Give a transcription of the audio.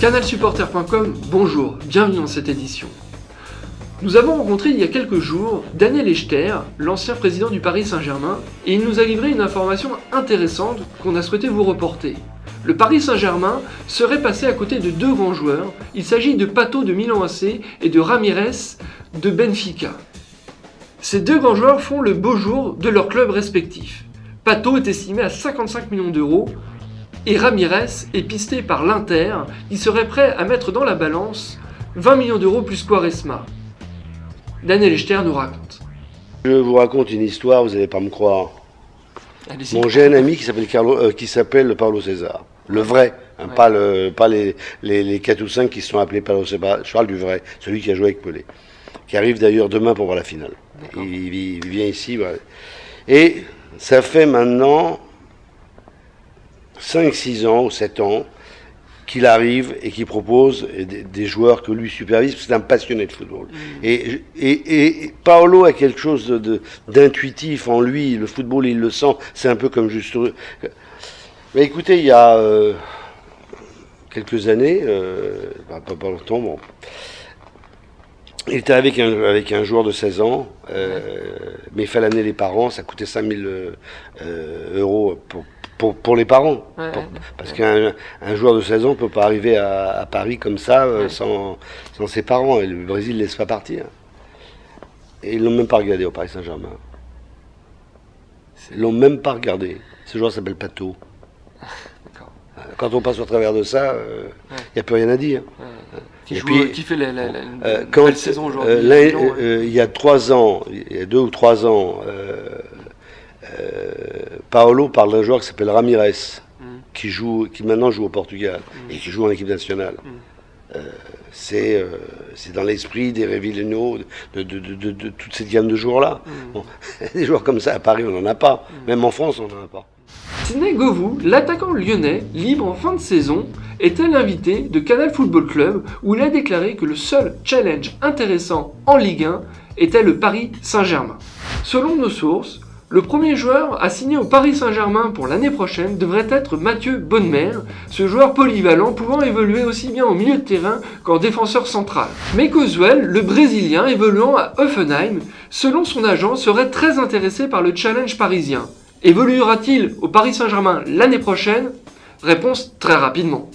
Canalsupporter.com, bonjour, bienvenue dans cette édition. Nous avons rencontré il y a quelques jours Daniel Echter, l'ancien président du Paris Saint-Germain, et il nous a livré une information intéressante qu'on a souhaité vous reporter. Le Paris Saint-Germain serait passé à côté de deux grands joueurs, il s'agit de Pato de Milan AC et de Ramirez de Benfica. Ces deux grands joueurs font le beau jour de leurs clubs respectifs. Pato est estimé à 55 millions d'euros, et Ramirez est pisté par l'Inter, qui serait prêt à mettre dans la balance 20 millions d'euros plus Quaresma. Daniel Echter nous raconte. Je vous raconte une histoire, vous n'allez pas me croire. Allez-y. Bon, j'ai un ami qui s'appelle Paulo César. Le vrai, hein, Ouais. pas les 4 ou 5 qui se sont appelés Paulo César. Je parle du vrai, celui qui a joué avec Pelé. Qui arrive d'ailleurs demain pour voir la finale. Il vient ici. Voilà. Et ça fait maintenant 5-6 ans ou 7 ans qu'il arrive et qu'il propose des joueurs que lui supervise, parce que c'est un passionné de football. Et Paolo a quelque chose d'intuitif en lui, le football il le sent, c'est un peu comme juste... Mais écoutez, il y a quelques années, pas longtemps, bon, il était avec un joueur de 16 ans, mais il fallait amener les parents, ça coûtait 5000 euros pour les parents. Parce qu'un joueur de 16 ans ne peut pas arriver à Paris comme ça sans ses parents. Et le Brésil ne laisse pas partir. Et ils ne l'ont même pas regardé au Paris Saint-Germain. Ils ne l'ont même pas regardé. Ce joueur s'appelle Pato. Quand on passe au travers de ça, il n'y a plus rien à dire. Qui fait la nouvelle saison aujourd'hui. Il y a 3 ans, il y a 2 ou 3 ans, Paolo parle d'un joueur qui s'appelle Ramirez, qui maintenant joue au Portugal et qui joue en équipe nationale. C'est dans l'esprit des Révilleno, de toute cette gamme de joueurs-là. Bon, des joueurs comme ça à Paris, on n'en a pas. Même en France, on n'en a pas. Sidney Govou, l'attaquant lyonnais, libre en fin de saison, était l'invité de Canal Football Club où il a déclaré que le seul challenge intéressant en Ligue 1 était le Paris Saint-Germain. Selon nos sources, le premier joueur à signer au Paris Saint-Germain pour l'année prochaine devrait être Mathieu Bonnemer, ce joueur polyvalent pouvant évoluer aussi bien au milieu de terrain qu'en défenseur central. Mais Coswell, le Brésilien évoluant à Hoffenheim, selon son agent, serait très intéressé par le challenge parisien. Évoluera-t-il au Paris Saint-Germain l'année prochaine? Réponse très rapidement.